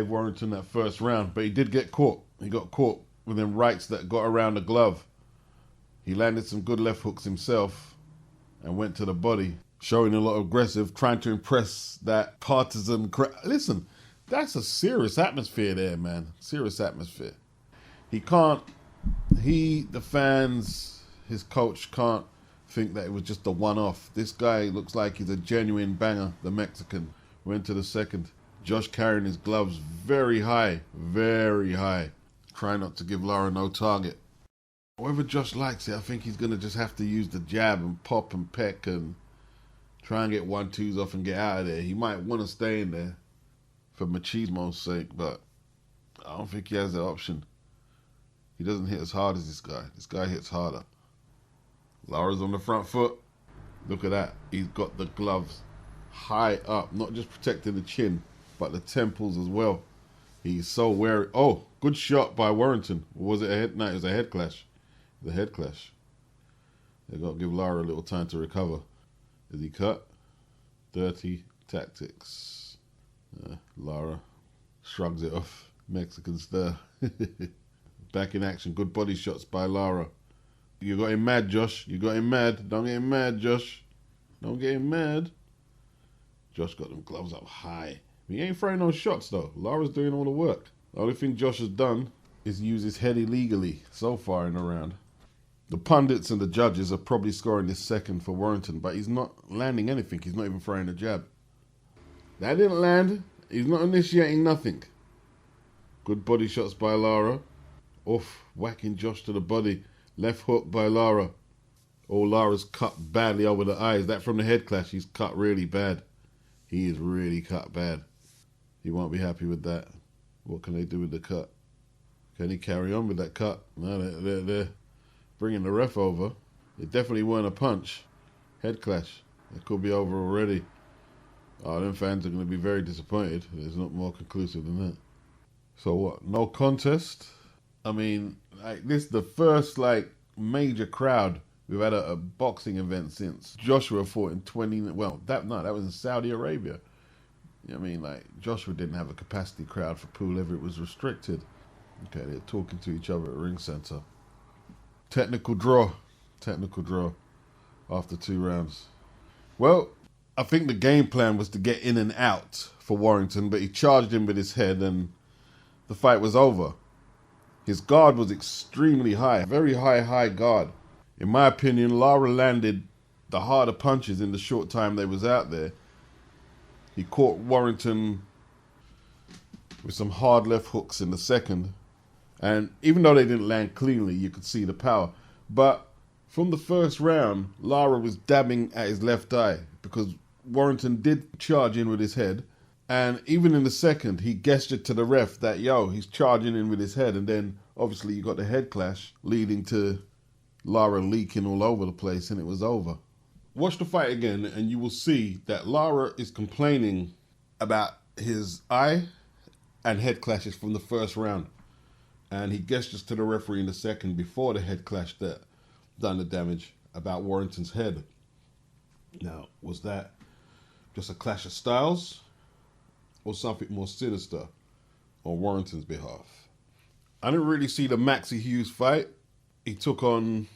gave Warrington that first round, but he did get caught. He got caught with them rights that got around the glove. He landed some good left hooks himself and went to the body, showing a lot of aggressive, trying to impress that partisan crowd. Listen, that's a serious atmosphere there, man. Serious atmosphere. The fans, his coach can't think that it was just a one-off. This guy looks like he's a genuine banger, the Mexican. Went to the second. Josh carrying his gloves very high, very high. Try not to give Lara no target. However Josh likes it, I think he's going to just have to use the jab and pop and peck and try and get 1-2s off and get out of there. He might want to stay in there for machismo's sake, but I don't think he has that option. He doesn't hit as hard as this guy. This guy hits harder. Lara's on the front foot. Look at that. He's got the gloves high up, not just protecting the chin, but the temples as well. He's so wary. Oh, good shot by Warrington. Was it a head? No, it was a head clash. The head clash. They've got to give Lara a little time to recover. Is he cut? Dirty tactics. Lara shrugs it off. Mexican stir. Back in action. Good body shots by Lara. You got him mad, Josh. You got him mad. Don't get him mad, Josh. Don't get him mad. Josh got them gloves up high. He ain't throwing no shots, though. Lara's doing all the work. The only thing Josh has done is use his head illegally so far in the round. The pundits and the judges are probably scoring this second for Warrington, but he's not landing anything. He's not even throwing a jab. That didn't land. He's not initiating nothing. Good body shots by Lara. Off, whacking Josh to the body. Left hook by Lara. Oh, Lara's cut badly over the eyes. That from the head clash, he's cut really bad. He is really cut bad. He won't be happy with that. What can they do with the cut? Can he carry on with that cut? No, they're bringing the ref over. It definitely weren't a punch. Head clash. It could be over already. Oh, them fans are going to be very disappointed. It's not more conclusive than that. So what? No contest? I mean, like, this is the first major crowd we've had a boxing event since Joshua fought in 20. Well, that was in Saudi Arabia. I mean, Joshua didn't have a capacity crowd for pool ever. It was restricted. Okay, they're talking to each other at Ring Center. Technical draw after 2 rounds. Well, I think the game plan was to get in and out for Warrington, but he charged him with his head and the fight was over. His guard was extremely high, very high guard. In my opinion, Lara landed the harder punches in the short time they was out there. He caught Warrington with some hard left hooks in the second. And even though they didn't land cleanly, you could see the power. But from the first round, Lara was dabbing at his left eye because Warrington did charge in with his head. And even in the second, he gestured to the ref that, he's charging in with his head. And then, obviously, you got the head clash leading to Lara leaking all over the place, and it was over. Watch the fight again, and you will see that Lara is complaining about his eye and head clashes from the first round. And he gestures to the referee in the second before the head clash that done the damage about Warrington's head. Now, was that just a clash of styles or something more sinister on Warrington's behalf? I didn't really see the Maxie Hughes fight. He took on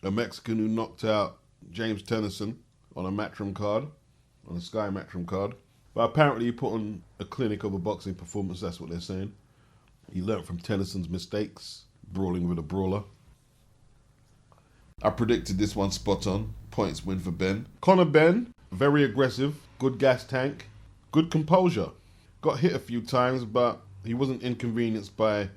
a Mexican who knocked out James Tennyson on a Matchroom card, on a Sky Matchroom card. But apparently he put on a clinic of a boxing performance, that's what they're saying. He learnt from Tennyson's mistakes, brawling with a brawler. I predicted this one spot on. Points win for Benn. Conor Benn, very aggressive, good gas tank, good composure. Got hit a few times, but he wasn't inconvenienced by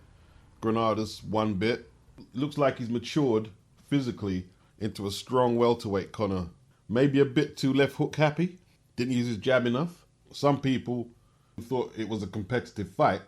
Granados one bit. Looks like he's matured physically into a strong welterweight, Conor. Maybe a bit too left hook happy. Didn't use his jab enough. Some people thought it was a competitive fight,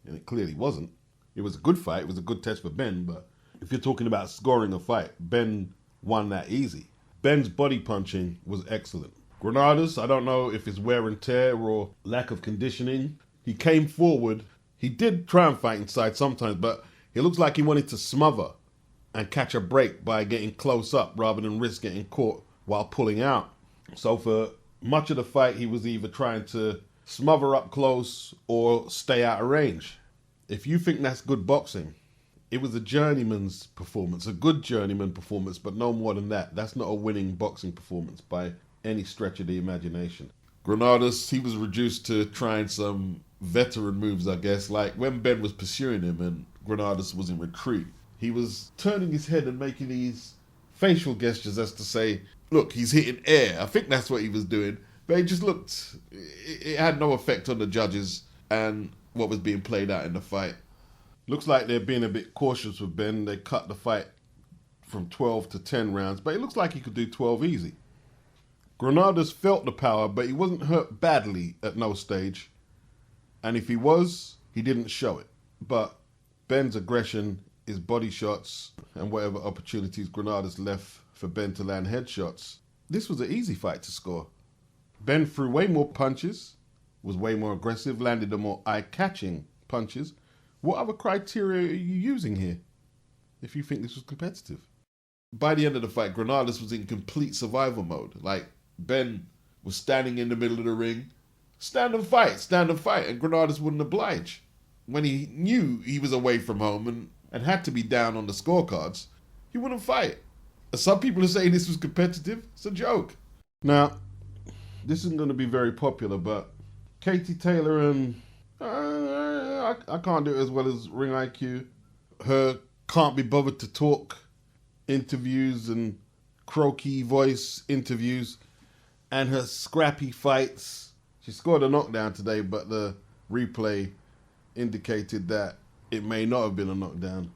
and it clearly wasn't. It was a good fight. It was a good test for Benn, but if you're talking about scoring a fight, Benn won that easy. Benn's body punching was excellent. Granados, I don't know if it's wear and tear or lack of conditioning. He came forward. He did try and fight inside sometimes, but it looks like he wanted to smother and catch a break by getting close up rather than risk getting caught while pulling out. So for much of the fight, he was either trying to smother up close, or stay out of range. If you think that's good boxing, it was a journeyman's performance, a good journeyman performance, but no more than that. That's not a winning boxing performance by any stretch of the imagination. Granados, he was reduced to trying some veteran moves, I guess, like when Benn was pursuing him and Granados was in retreat. He was turning his head and making these facial gestures as to say, look, he's hitting air. I think that's what he was doing. But it just looked, it had no effect on the judges and what was being played out in the fight. Looks like they're being a bit cautious with Benn. They cut the fight from 12 to 10 rounds, but it looks like he could do 12 easy. Granados felt the power, but he wasn't hurt badly at no stage. And if he was, he didn't show it. But Benn's aggression, his body shots, and whatever opportunities Granados left for Benn to land headshots, this was an easy fight to score. Benn threw way more punches, was way more aggressive, landed the more eye-catching punches. What other criteria are you using here if you think this was competitive? By the end of the fight, Granados was in complete survival mode. Like, Benn was standing in the middle of the ring, stand and fight, and Granados wouldn't oblige. When he knew he was away from home and had to be down on the scorecards, he wouldn't fight. Some people are saying this was competitive. It's a joke. Now, this isn't going to be very popular, but Katy Taylor and I can't do it as well as Ring IQ. Her can't be bothered to talk interviews and croaky voice interviews and her scrappy fights. She scored a knockdown today, but the replay indicated that it may not have been a knockdown.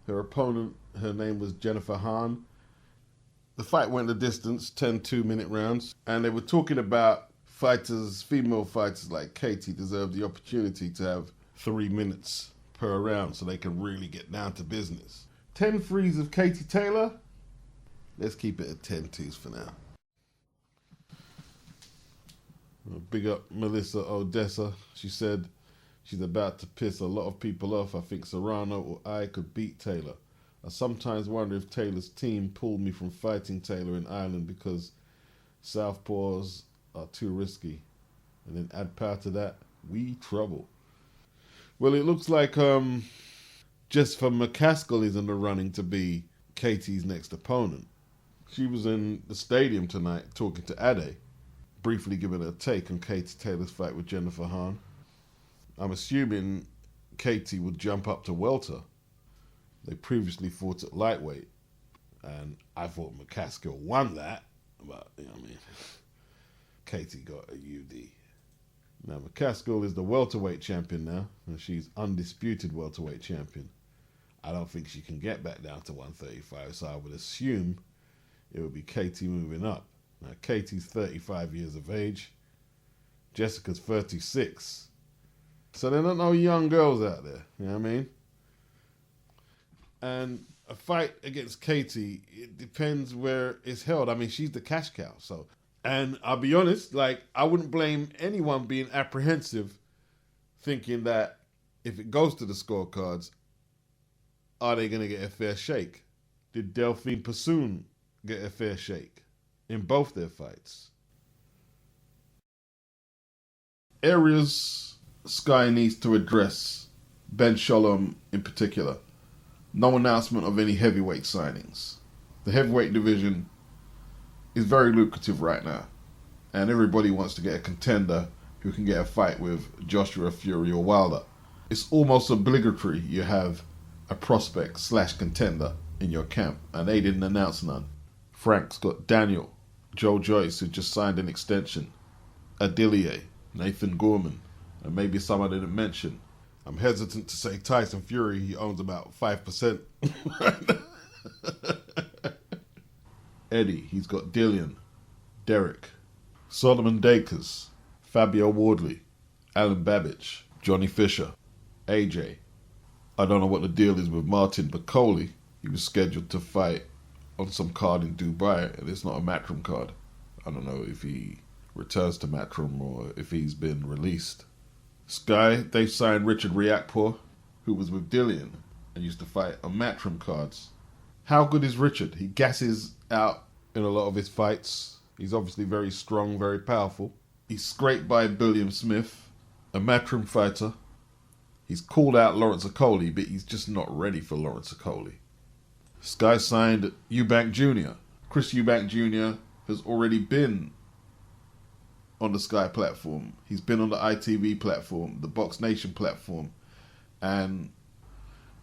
Her opponent, her name was Jennifer Hahn. The fight went the distance, 10 2-minute rounds, and they were talking about fighters, female fighters like Katy deserve the opportunity to have 3 minutes per round so they can really get down to business. 10 threes of Katy Taylor. Let's keep it at 10 twos for now. Big up Melissa Odessa. She said she's about to piss a lot of people off. I think Serrano or I could beat Taylor. I sometimes wonder if Taylor's team pulled me from fighting Taylor in Ireland because southpaws are too risky. And then add power to that, we trouble. Well, it looks like Jessica McCaskill is in the running to be Katy's next opponent. She was in the stadium tonight talking to Ade, briefly giving her take on Katy Taylor's fight with Jennifer Hahn. I'm assuming Katy would jump up to welter. They previously fought at lightweight, and I thought McCaskill won that, but, you know what I mean, Katy got a UD. Now, McCaskill is the welterweight champion now, and she's undisputed welterweight champion. I don't think she can get back down to 135, so I would assume it would be Katy moving up. Now, Katy's 35 years of age. Jessica's 36. So there are no young girls out there, you know what I mean? And a fight against Katy, it depends where it's held. I mean, she's the cash cow, so. And I'll be honest, like, I wouldn't blame anyone being apprehensive, thinking that if it goes to the scorecards, are they going to get a fair shake? Did Delphine Passoon get a fair shake in both their fights? Areas Sky needs to address, Ben Shalom in particular. No announcement of any heavyweight signings. The heavyweight division is very lucrative right now, and everybody wants to get a contender who can get a fight with Joshua, Fury or Wilder. It's almost obligatory you have a prospect / contender in your camp, and they didn't announce none. Frank's got Daniel, Joe Joyce, who just signed an extension, Adilier, Nathan Gorman, and maybe some I didn't mention. I'm hesitant to say Tyson Fury, he owns about 5%. Eddie, he's got Dillian, Derek, Solomon Dakers, Fabio Wardley, Alan Babbage, Johnny Fisher, AJ. I don't know what the deal is with Martin Bacoli. He was scheduled to fight on some card in Dubai, and it's not a Matchroom card. I don't know if he returns to Matchroom or if he's been released. Sky, they signed Richard Riakporhe, who was with Dillian and used to fight on Matchroom cards. How good is Richard? He gasses out in a lot of his fights. He's obviously very strong, very powerful. He's scraped by Billiam Smith, a Matchroom fighter. He's called out Lawrence Okoli, but he's just not ready for Lawrence Okoli. Sky signed Eubank Jr. Chris Eubank Jr. has already been on the Sky platform. He's been on the ITV platform, the Box Nation platform, and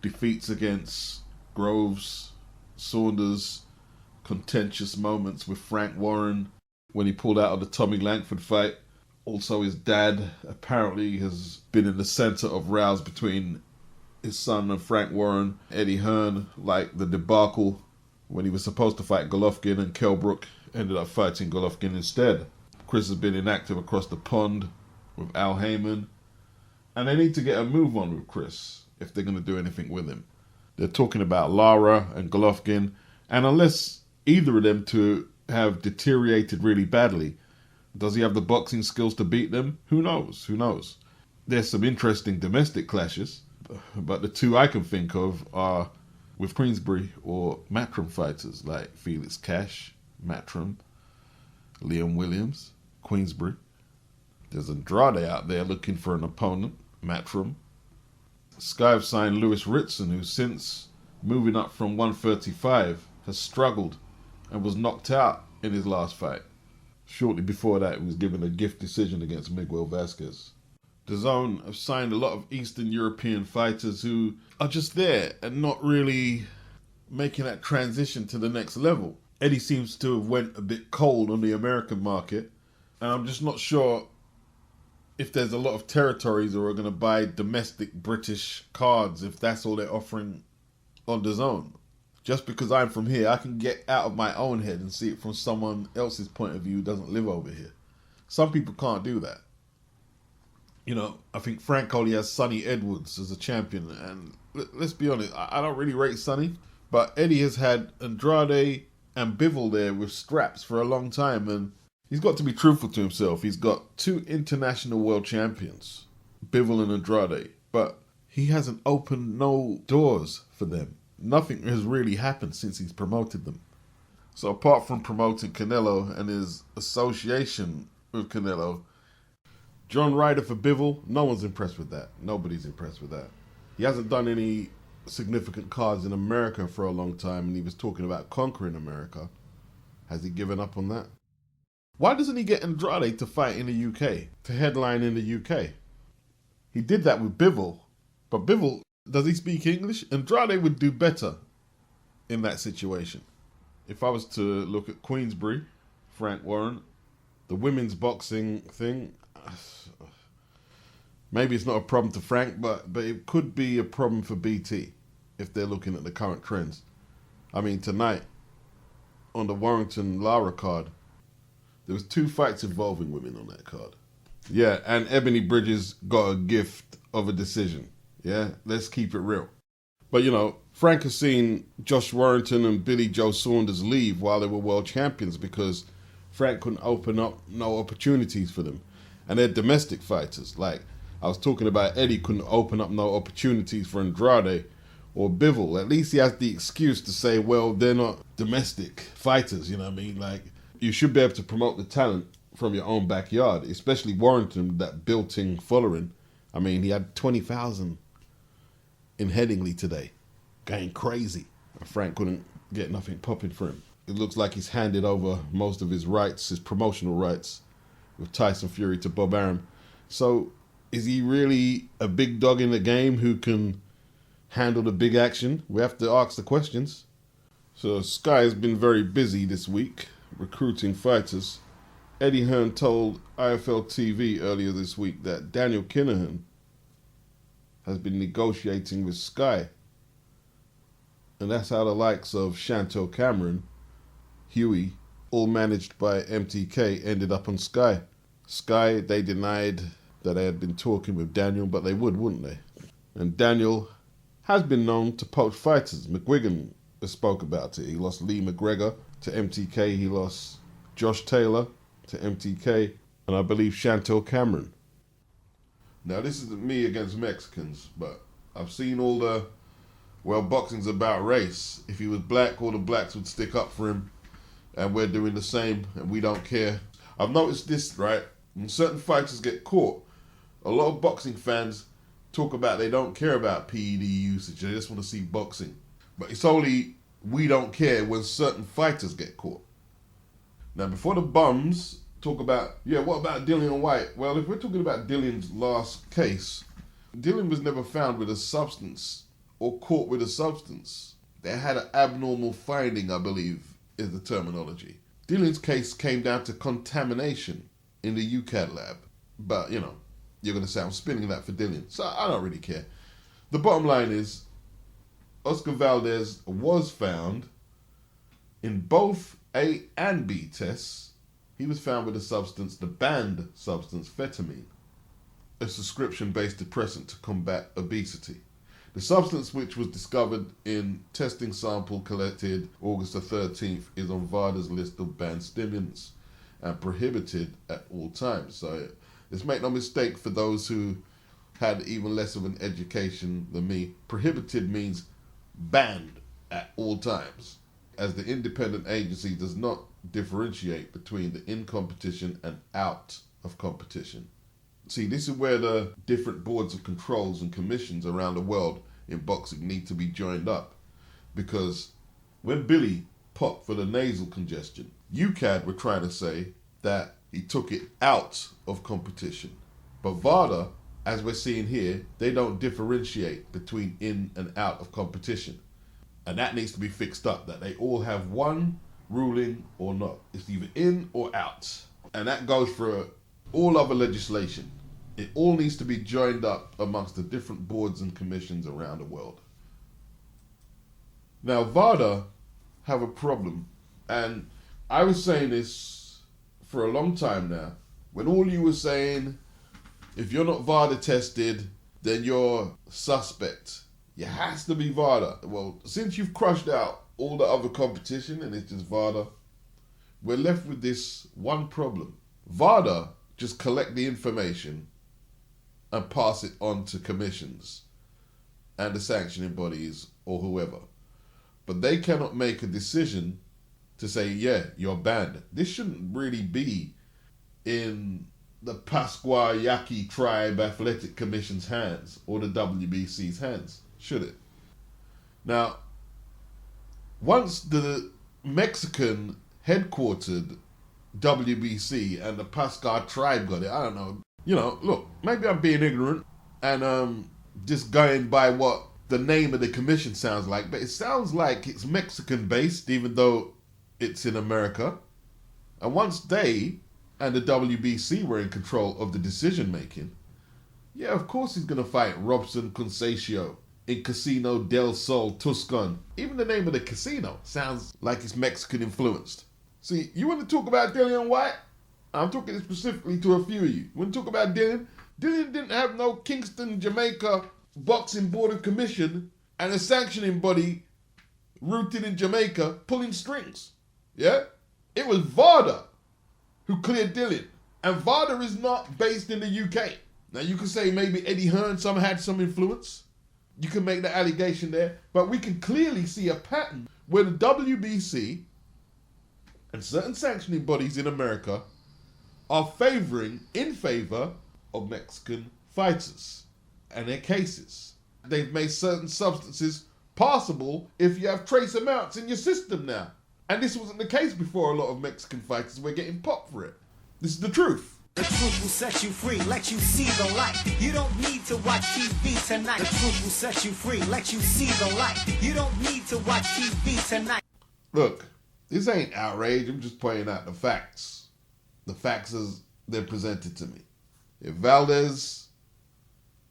defeats against Groves, Saunders, contentious moments with Frank Warren when he pulled out of the Tommy Langford fight. Also, his dad apparently has been in the centre of rows between his son and Frank Warren. Eddie Hearn, like the debacle when he was supposed to fight Golovkin and Kell Brook ended up fighting Golovkin instead. Chris has been inactive across the pond with Al Heyman. And they need to get a move on with Chris if they're going to do anything with him. They're talking about Lara and Golovkin. And unless either of them two have deteriorated really badly, does he have the boxing skills to beat them? Who knows? Who knows? There's some interesting domestic clashes, but the two I can think of are with Queensbury or Matchroom fighters like Felix Cash, Matchroom, Liam Williams, Queensbury. There's Andrade out there looking for an opponent, Matchroom. Sky have signed Lewis Ritson, who since moving up from 135 has struggled and was knocked out in his last fight. Shortly before that, he was given a gift decision against Miguel Vasquez. DAZN have signed a lot of Eastern European fighters who are just there and not really making that transition to the next level. Eddie seems to have went a bit cold on the American market, and I'm just not sure if there's a lot of territories who are going to buy domestic British cards if that's all they're offering on DAZN. Just because I'm from here, I can get out of my own head and see it from someone else's point of view who doesn't live over here. Some people can't do that. You know, I think Frank only has Sonny Edwards as a champion, and let's be honest, I don't really rate Sonny, but Eddie has had Andrade and Bivol there with straps for a long time, and he's got to be truthful to himself. He's got two international world champions, Bivol and Andrade, but he hasn't opened no doors for them. Nothing has really happened since he's promoted them. So apart from promoting Canelo and his association with Canelo, John Ryder for Bivol, no one's impressed with that. Nobody's impressed with that. He hasn't done any significant cards in America for a long time, and he was talking about conquering America. Has he given up on that? Why doesn't he get Andrade to fight in the UK, to headline in the UK? He did that with Bivol, but Bivol, does he speak English? Andrade would do better in that situation. If I was to look at Queensbury, Frank Warren, the women's boxing thing, maybe it's not a problem to Frank, but it could be a problem for BT if they're looking at the current trends. I mean, tonight, on the Warrington Lara card, there was 2 fights involving women on that card. Yeah, and Ebony Bridges got a gift of a decision. Yeah, let's keep it real. But, you know, Frank has seen Josh Warrington and Billy Joe Saunders leave while they were world champions because Frank couldn't open up no opportunities for them. And they're domestic fighters. Like, I was talking about Eddie couldn't open up no opportunities for Andrade or Bivol. At least he has the excuse to say, well, they're not domestic fighters, you know what I mean? Like, you should be able to promote the talent from your own backyard, especially Warrington, that built-in following. I mean, he had 20,000 in Headingley today, going crazy. Frank couldn't get nothing popping for him. It looks like he's handed over most of his rights, his promotional rights, with Tyson Fury to Bob Arum. So is he really a big dog in the game who can handle the big action? We have to ask the questions. So Sky has been very busy this week recruiting fighters. Eddie Hearn told IFL TV earlier this week that Daniel Kinahan has been negotiating with Sky. And that's how the likes of Chantel Cameron, Huey, all managed by MTK, ended up on Sky. Sky, they denied that they had been talking with Daniel, but they would, wouldn't they? And Daniel has been known to poach fighters. McGuigan spoke about it. He lost Lee McGregor to MTK. He lost Josh Taylor to MTK. And I believe Chantel Cameron. Now, this isn't me against Mexicans, but I've seen all the, well, boxing's about race. If he was black, all the blacks would stick up for him, and we're doing the same, and we don't care. I've noticed this, right? When certain fighters get caught, a lot of boxing fans talk about they don't care about PED usage, they just want to see boxing. But it's only we don't care when certain fighters get caught. Now, before the bums talk about, what about Dillian Whyte? Well, if we're talking about Dillian's last case, Dillian was never found with a substance or caught with a substance. They had an abnormal finding, I believe, is the terminology. Dillian's case came down to contamination in the UCAD lab. But, you're going to say I'm spinning that for Dillian. So I don't really care. The bottom line is, Oscar Valdez was found in both A and B tests. He was found with a substance, the banned substance, phetamine, a prescription-based depressant to combat obesity. The substance, which was discovered in testing sample collected August the 13th, is on VADA's list of banned stimulants and prohibited at all times. So let's make no mistake, for those who had even less of an education than me, prohibited means banned at all times, as the independent agency does not differentiate between the in competition and out of competition. See, this is where the different boards of controls and commissions around the world in boxing need to be joined up. Because when Billy popped for the nasal congestion, UCAD were trying to say that he took it out of competition. But VADA, as we're seeing here, they don't differentiate between in and out of competition. And that needs to be fixed up, that they all have one ruling or not. It's either in or out. And that goes for all other legislation. It all needs to be joined up amongst the different boards and commissions around the world. Now, VADA have a problem, and I was saying this for a long time now, when all you were saying, if you're not VADA tested, then you're suspect. It has to be VADA. Well, since you've crushed out all the other competition and it's just VADA, we're left with this one problem. VADA just collect the information and pass it on to commissions and the sanctioning bodies or whoever. But they cannot make a decision to say, you're banned. This shouldn't really be in the Pasquayaki Tribe Athletic Commission's hands or the WBC's hands, should it? Now, once the Mexican headquartered WBC and the Pasquar Tribe got it, I don't know. Look, maybe I'm being ignorant and just going by what the name of the commission sounds like, but it sounds like it's Mexican based, even though it's in America. And once they and the WBC were in control of the decision making, of course he's going to fight Robson Conceição in Casino del Sol, Tucson. Even the name of the casino sounds like it's Mexican influenced. See, you want to talk about Dillian Whyte? I'm talking specifically to a few of you. You want to talk about Dillian? Dillian didn't have no Kingston, Jamaica Boxing Board of Commission and a sanctioning body rooted in Jamaica pulling strings. Yeah? It was VADA who cleared Dillian. And VADA is not based in the UK. Now you can say maybe Eddie Hearn had some influence. You can make the allegation there. But we can clearly see a pattern where the WBC and certain sanctioning bodies in America are in favor of Mexican fighters and their cases. They've made certain substances passable if you have trace amounts in your system now. And this wasn't the case before. A lot of Mexican fighters were getting popped for it. This is the truth. The truth will set you free, let you see the light. You don't need to watch TV tonight. The truth will set you free, let you see the light. You don't need to watch TV tonight. Look, this ain't outrage. I'm just pointing out the facts. The facts as they're presented to me. If Valdez,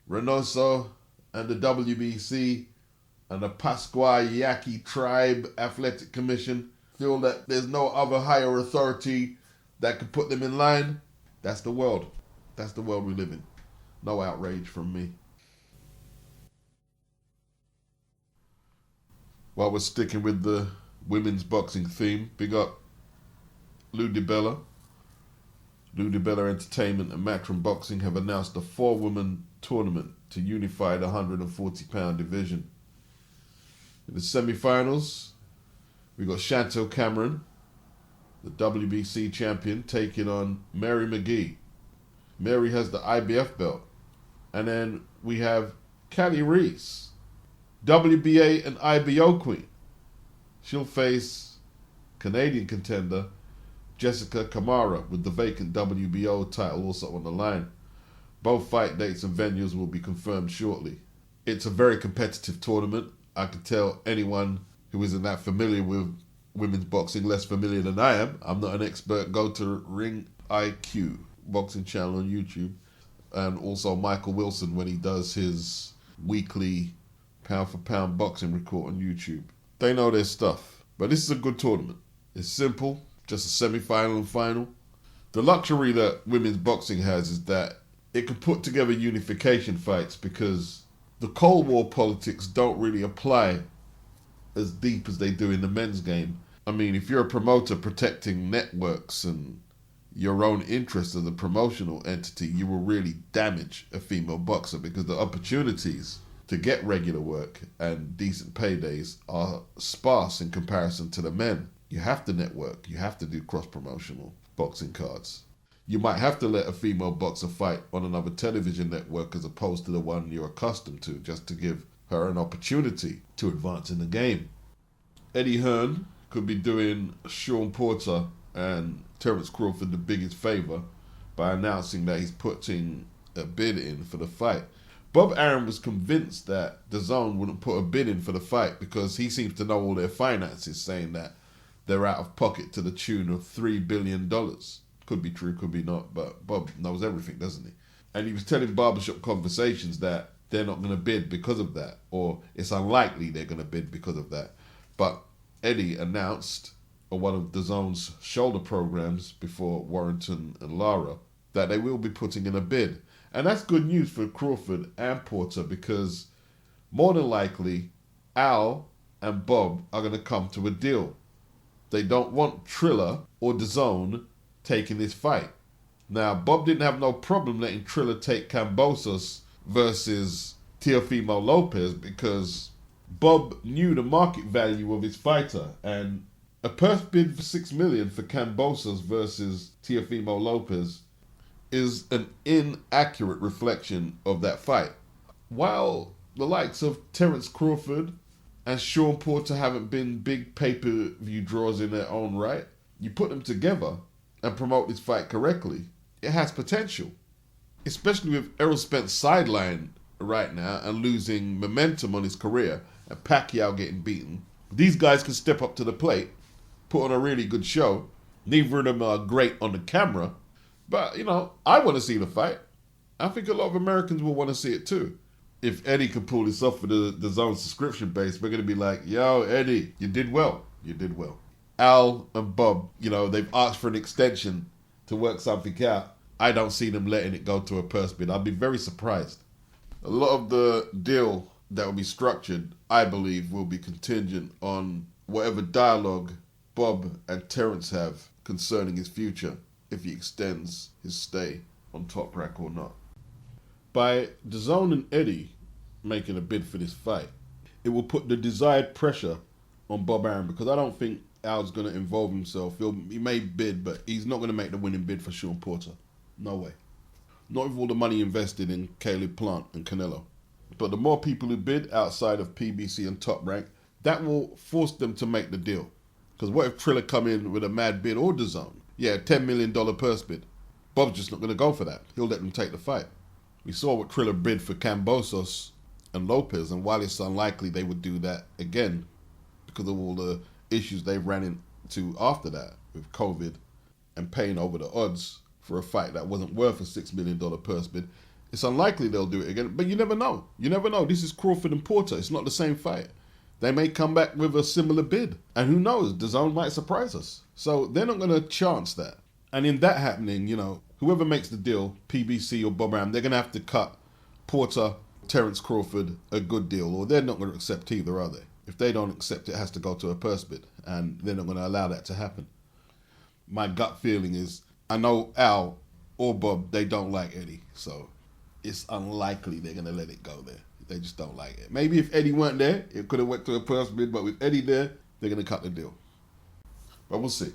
Reynoso, and the WBC and the Pasquayaki Tribe Athletic Commission feel that there's no other higher authority that could put them in line, that's the world. That's the world we live in. No outrage from me. While we're sticking with the women's boxing theme, big up Lou Dibella. Lou Dibella Entertainment and Matchroom Boxing have announced a 4-woman tournament to unify the 140-pound division. In the semi-finals, we got Chantel Cameron, the WBC champion, taking on Mary McGee, Mary has the IBF belt. And then we have Callie Reese, WBA and IBO queen. She'll face Canadian contender Jessica Kamara with the vacant WBO title also on the line. Both fight dates and venues will be confirmed shortly. It's a very competitive tournament. I can tell anyone who isn't that familiar with women's boxing, less familiar than I am. I'm not an expert. Go to Ring IQ boxing channel on YouTube. And also Michael Wilson when he does his weekly pound for pound boxing report on YouTube. They know their stuff. But this is a good tournament. It's simple, just a semi-final and final. The luxury that women's boxing has is that it can put together unification fights because the Cold War politics don't really apply as deep as they do in the men's game. I mean, if you're a promoter protecting networks and your own interest as a promotional entity, you will really damage a female boxer because the opportunities to get regular work and decent paydays are sparse in comparison to the men. You have to network. You have to do cross-promotional boxing cards. You might have to let a female boxer fight on another television network as opposed to the one you're accustomed to, just to give her an opportunity to advance in the game. Eddie Hearn could be doing Shawn Porter and Terence Crawford the biggest favour by announcing that he's putting a bid in for the fight. Bob Arum was convinced that DAZN wouldn't put a bid in for the fight because he seems to know all their finances, saying that they're out of pocket to the tune of $3 billion. Could be true, could be not, but Bob knows everything, doesn't he? And he was telling Barbershop Conversations that they're not going to bid because of that, or it's unlikely they're going to bid because of that. But Eddie announced on one of DAZN's shoulder programs before Warrington and Lara that they will be putting in a bid. And that's good news for Crawford and Porter because more than likely Al and Bob are going to come to a deal. They don't want Triller or DAZN taking this fight. Now, Bob didn't have no problem letting Triller take Kambosos versus Teofimo Lopez because Bob knew the market value of his fighter, and a purse bid for $6 million for Kambosos versus Teofimo Lopez is an inaccurate reflection of that fight. While the likes of Terence Crawford and Shawn Porter haven't been big pay-per-view draws in their own right, you put them together and promote this fight correctly, it has potential. Especially with Errol Spence sidelined right now and losing momentum on his career and Pacquiao getting beaten. These guys can step up to the plate, put on a really good show. Neither of them are great on the camera, but, I want to see the fight. I think a lot of Americans will want to see it too. If Eddie can pull this off for the DAZN subscription base, we're going to be like, yo, Eddie, you did well. You did well. Al and Bob, they've asked for an extension to work something out. I don't see them letting it go to a purse bid. I'd be very surprised. A lot of the deal that will be structured, I believe, will be contingent on whatever dialogue Bob and Terence have concerning his future, if he extends his stay on Top Rank or not. By DAZN and Eddie making a bid for this fight, it will put the desired pressure on Bob Arum because I don't think Al's going to involve himself. He may bid, but he's not going to make the winning bid for Shawn Porter. No way. Not with all the money invested in Caleb Plant and Canelo. But the more people who bid outside of PBC and Top Rank, that will force them to make the deal. Because what if Triller come in with a mad bid or DAZN? Yeah, $10 million purse bid. Bob's just not going to go for that. He'll let them take the fight. We saw what Triller bid for Kambosos and Lopez, and while it's unlikely they would do that again because of all the issues they ran into after that with COVID and paying over the odds for a fight that wasn't worth a $6 million purse bid, it's unlikely they'll do it again. But you never know. You never know. This is Crawford and Porter. It's not the same fight. They may come back with a similar bid. And who knows? DAZN might surprise us. So they're not going to chance that. And in that happening, whoever makes the deal, PBC or Bob Arum, they're going to have to cut Porter, Terence Crawford a good deal, or they're not going to accept either, are they? If they don't accept it, it has to go to a purse bid, and they're not going to allow that to happen. My gut feeling is, I know Al or Bob, they don't like Eddie, so it's unlikely they're going to let it go there. They just don't like it. Maybe if Eddie weren't there, it could have went to a purse bid, but with Eddie there, they're going to cut the deal. But we'll see.